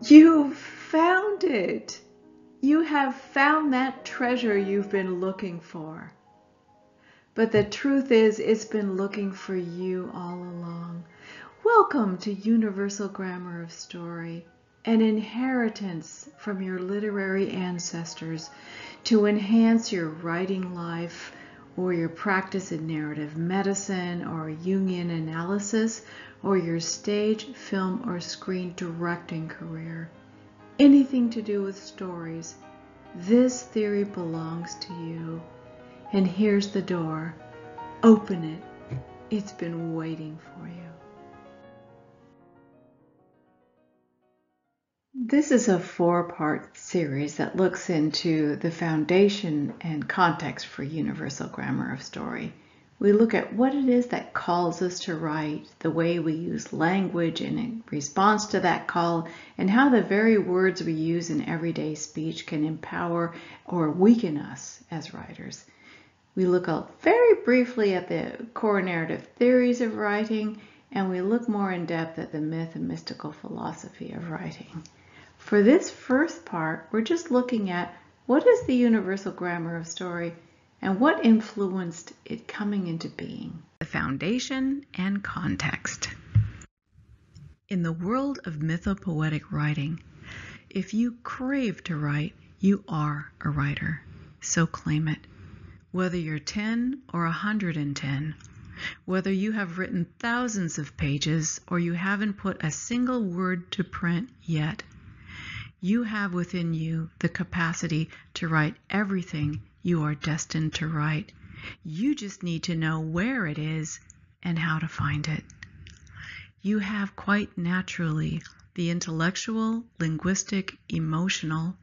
You found it. You have found that treasure you've been looking for. But the truth is, it's been looking for you all along. Welcome to Universal Grammar of Story, an inheritance from your literary ancestors to enhance your writing life or your practice in narrative medicine or Jungian analysis or your stage, film, or screen directing career. Anything to do with stories, this theory belongs to you. And here's the door. Open it. It's been waiting for you. This is a 4-part series that looks into the foundation and context for Universal Grammar of Story. We look at what it is that calls us to write, the way we use language in response to that call, and how the very words we use in everyday speech can empower or weaken us as writers. We look very briefly at the core narrative theories of writing, and we look more in depth at the myth and mystical philosophy of writing. For this first part, we're just looking at what is the universal grammar of story and what influenced it coming into being. The foundation and context. In the world of mythopoetic writing, if you crave to write, you are a writer. So claim it. Whether you're 10 or 110, whether you have written thousands of pages or you haven't put a single word to print yet, you have within you the capacity to write everything you are destined to write. You just need to know where it is and how to find it. You have quite naturally the intellectual, linguistic, emotional,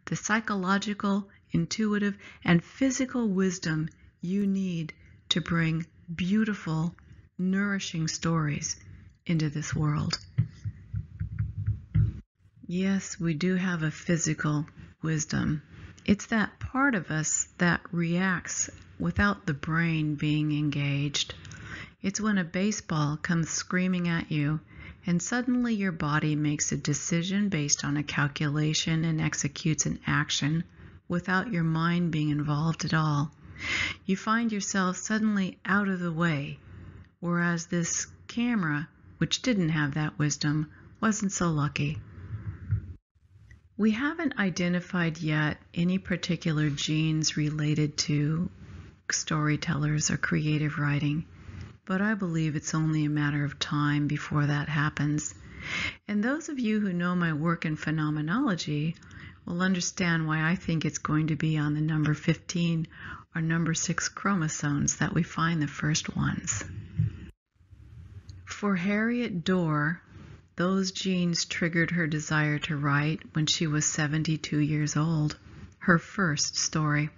the psychological, intuitive, and physical wisdom you need to bring beautiful, nourishing stories into this world. Yes, we do have a physical wisdom. It's that part of us that reacts without the brain being engaged. It's when a baseball comes screaming at you and suddenly your body makes a decision based on a calculation and executes an action without your mind being involved at all. You find yourself suddenly out of the way, whereas this camera, which didn't have that wisdom, wasn't so lucky. We haven't identified yet any particular genes related to storytellers or creative writing, but I believe it's only a matter of time before that happens. And those of you who know my work in phenomenology will understand why I think it's going to be on the number 15 or number 6 chromosomes that we find the first ones. For Harriet Dorr, those genes triggered her desire to write when she was 72 years old, her first story.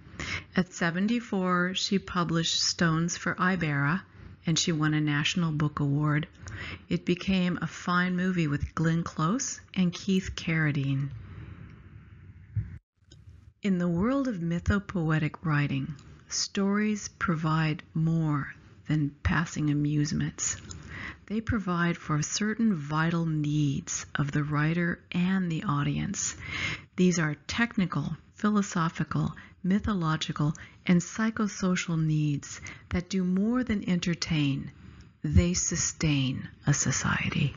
At 74, she published Stones for Ibarra, and she won a National Book Award. It became a fine movie with Glenn Close and Keith Carradine. In the world of mythopoetic writing, stories provide more than passing amusements. They provide for certain vital needs of the writer and the audience. These are technical, philosophical, mythological, and psychosocial needs that do more than entertain. They sustain a society.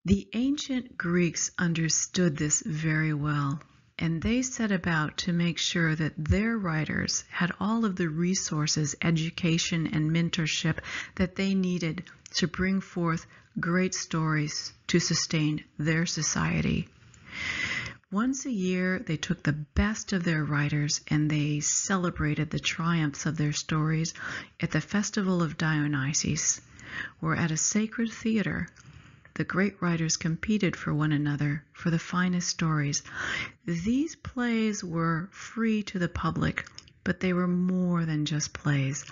The ancient Greeks understood this very well, and they set about to make sure that their writers had all of the resources, education, and mentorship that they needed to bring forth great stories to sustain their society. Once a year, they took the best of their writers and they celebrated the triumphs of their stories at the Festival of Dionysus, where at a sacred theater, the great writers competed for one another for the finest stories. These plays were free to the public, but they were more than just plays.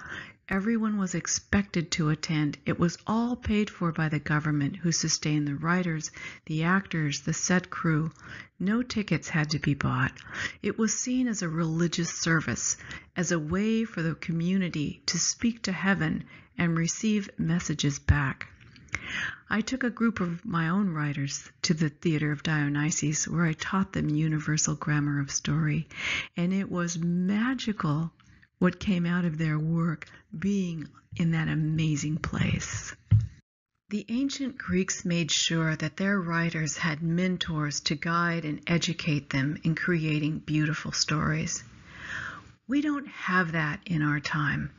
Everyone was expected to attend. It was all paid for by the government, who sustained the writers, the actors, the set crew. No tickets had to be bought. It was seen as a religious service, as a way for the community to speak to heaven and receive messages back. I took a group of my own writers to the Theater of Dionysus, where I taught them universal grammar of story, and it was magical what came out of their work being in that amazing place. The ancient Greeks made sure that their writers had mentors to guide and educate them in creating beautiful stories. We don't have that in our time.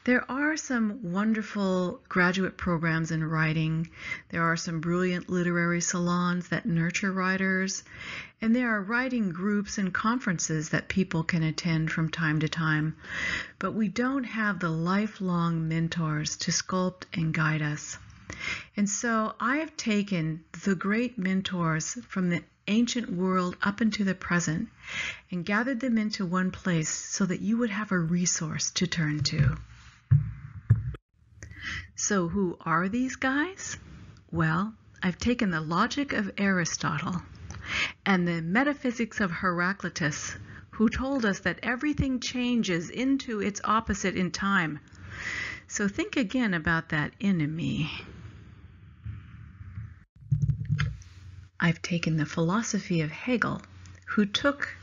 There are some wonderful graduate programs in writing. There are some brilliant literary salons that nurture writers. And there are writing groups and conferences that people can attend from time to time. But we don't have the lifelong mentors to sculpt and guide us. And so I have taken the great mentors from the ancient world up into the present and gathered them into one place so that you would have a resource to turn to. So who are these guys? Well, I've taken the logic of Aristotle and the metaphysics of Heraclitus, who told us that everything changes into its opposite in time. So think again about that enemy. I've taken the philosophy of Hegel, who took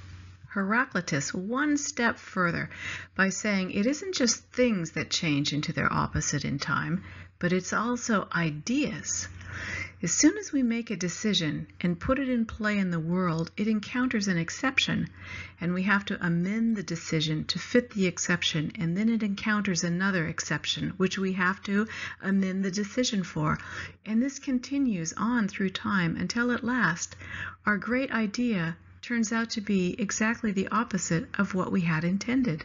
Heraclitus one step further by saying it isn't just things that change into their opposite in time, but it's also ideas. As soon as we make a decision and put it in play in the world, it encounters an exception, and we have to amend the decision to fit the exception, and then it encounters another exception, which we have to amend the decision for. And this continues on through time until at last our great idea turns out to be exactly the opposite of what we had intended.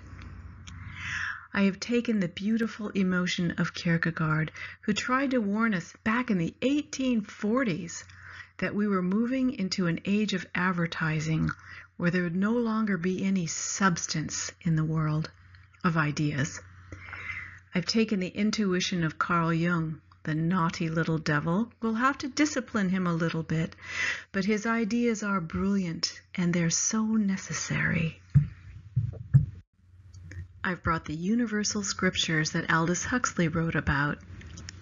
I have taken the beautiful emotion of Kierkegaard, who tried to warn us back in the 1840s that we were moving into an age of advertising where there would no longer be any substance in the world of ideas. I've taken the intuition of Carl Jung, the naughty little devil. We'll have to discipline him a little bit, but his ideas are brilliant and they're so necessary. I've brought the universal scriptures that Aldous Huxley wrote about,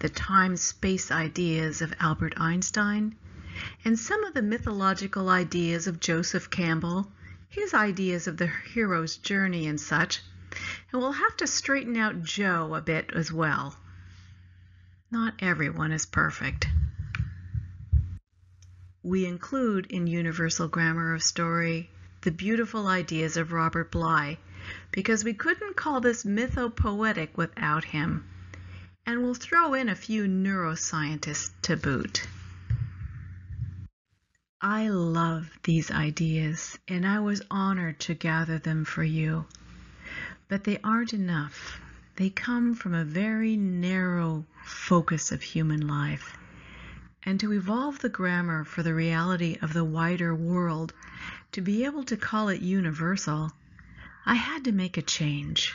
the time-space ideas of Albert Einstein, and some of the mythological ideas of Joseph Campbell, his ideas of the hero's journey and such, and we'll have to straighten out Joe a bit as well. Not everyone is perfect. We include in Universal Grammar of Story the beautiful ideas of Robert Bly, because we couldn't call this mythopoetic without him. And we'll throw in a few neuroscientists to boot. I love these ideas, and I was honored to gather them for you. But they aren't enough. They come from a very narrow focus of human life. And to evolve the grammar for the reality of the wider world, to be able to call it universal, I had to make a change.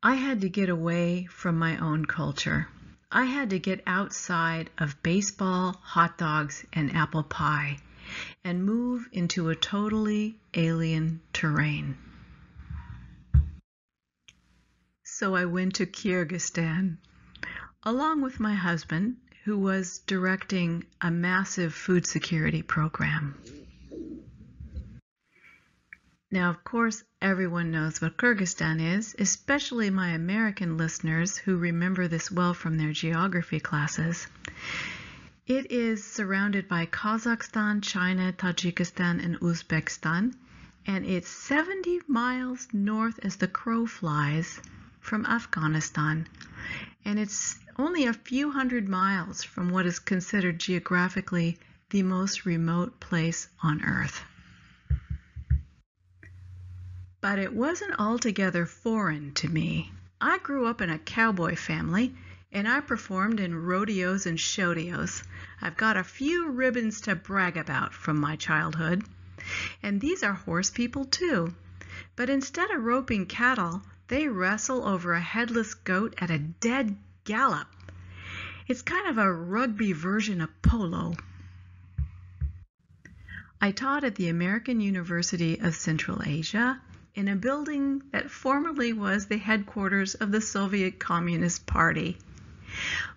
I had to get away from my own culture. I had to get outside of baseball, hot dogs, and apple pie and move into a totally alien terrain. So I went to Kyrgyzstan, along with my husband, who was directing a massive food security program. Now, of course, everyone knows what Kyrgyzstan is, especially my American listeners who remember this well from their geography classes. It is surrounded by Kazakhstan, China, Tajikistan, and Uzbekistan, and it's 70 miles north as the crow flies from Afghanistan, and it's only a few hundred miles from what is considered geographically the most remote place on Earth. But it wasn't altogether foreign to me. I grew up in a cowboy family, and I performed in rodeos and shodeos. I've got a few ribbons to brag about from my childhood. And these are horse people too. But instead of roping cattle, they wrestle over a headless goat at a dead gallop. It's kind of a rugby version of polo. I taught at the American University of Central Asia, in a building that formerly was the headquarters of the Soviet Communist Party.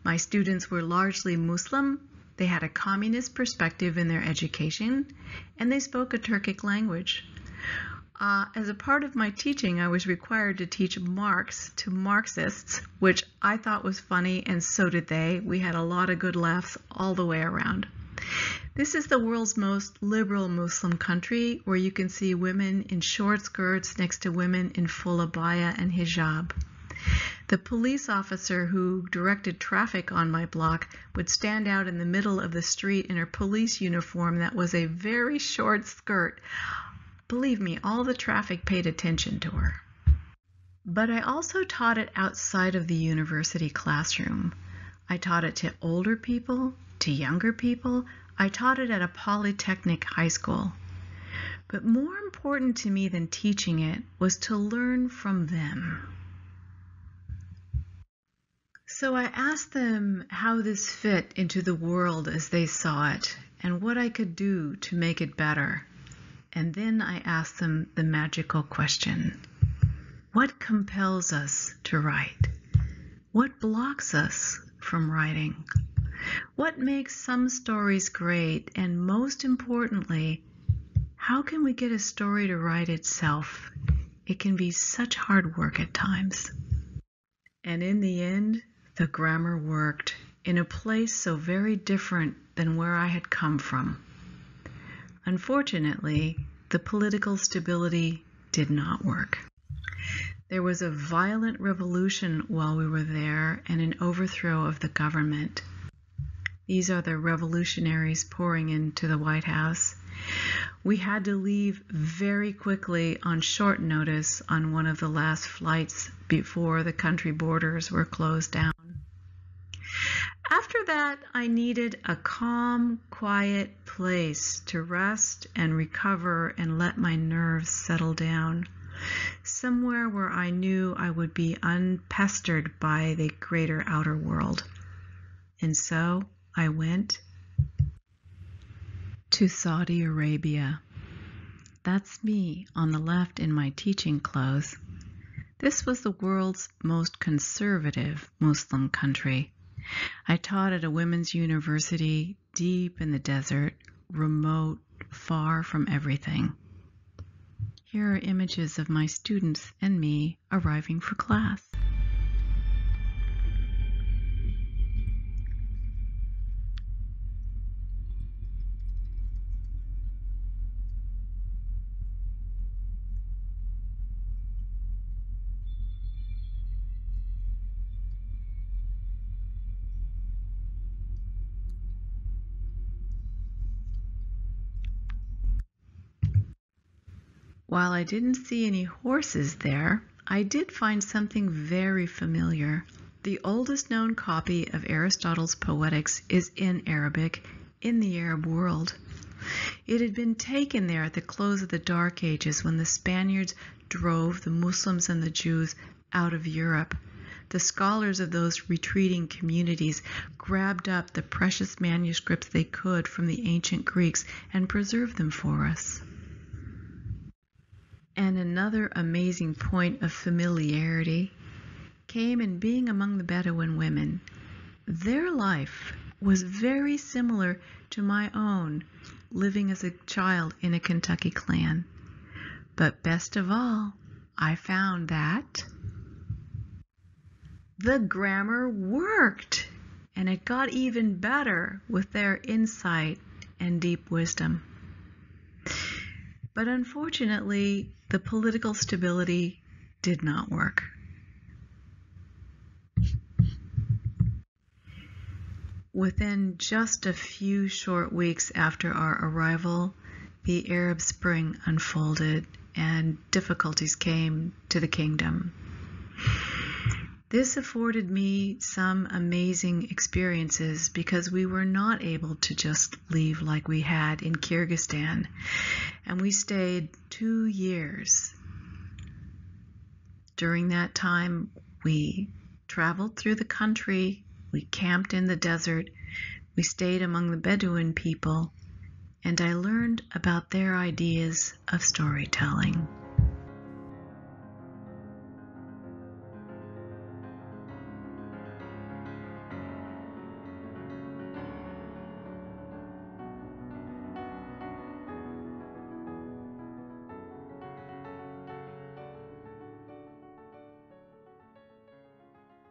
My students were largely Muslim. They had a communist perspective in their education, and they spoke a Turkic language. As a part of my teaching, I was required to teach Marx to Marxists, which I thought was funny, and so did they. We had a lot of good laughs all the way around. This is the world's most liberal Muslim country, where you can see women in short skirts next to women in full abaya and hijab. The police officer who directed traffic on my block would stand out in the middle of the street in her police uniform that was a very short skirt. Believe me, all the traffic paid attention to her. But I also taught it outside of the university classroom. I taught it to older people, to younger people. I taught it at a polytechnic high school. But more important to me than teaching it was to learn from them. So I asked them how this fit into the world as they saw it and what I could do to make it better. And then I asked them the magical question: what compels us to write? What blocks us from writing? What makes some stories great? And most importantly, how can we get a story to write itself? It can be such hard work at times. And in the end, the grammar worked in a place so very different than where I had come from. Unfortunately, the political stability did not work. There was a violent revolution while we were there and an overthrow of the government. These are the revolutionaries pouring into the White House. We had to leave very quickly on short notice on one of the last flights before the country borders were closed down. After that, I needed a calm, quiet place to rest and recover and let my nerves settle down. Somewhere where I knew I would be unpestered by the greater outer world. And so I went to Saudi Arabia. That's me on the left in my teaching clothes. This was the world's most conservative Muslim country. I taught at a women's university deep in the desert, remote, far from everything. Here are images of my students and me arriving for class. While I didn't see any horses there, I did find something very familiar. The oldest known copy of Aristotle's Poetics is in Arabic, in the Arab world. It had been taken there at the close of the Dark Ages when the Spaniards drove the Muslims and the Jews out of Europe. The scholars of those retreating communities grabbed up the precious manuscripts they could from the ancient Greeks and preserved them for us. And another amazing point of familiarity came in being among the Bedouin women. Their life was very similar to my own, living as a child in a Kentucky clan. But best of all, I found that the grammar worked, and it got even better with their insight and deep wisdom. But unfortunately, the political stability did not work. Within just a few short weeks after our arrival, the Arab Spring unfolded and difficulties came to the kingdom. This afforded me some amazing experiences because we were not able to just leave like we had in Kyrgyzstan, and we stayed 2 years. During that time, we traveled through the country, we camped in the desert, we stayed among the Bedouin people, and I learned about their ideas of storytelling.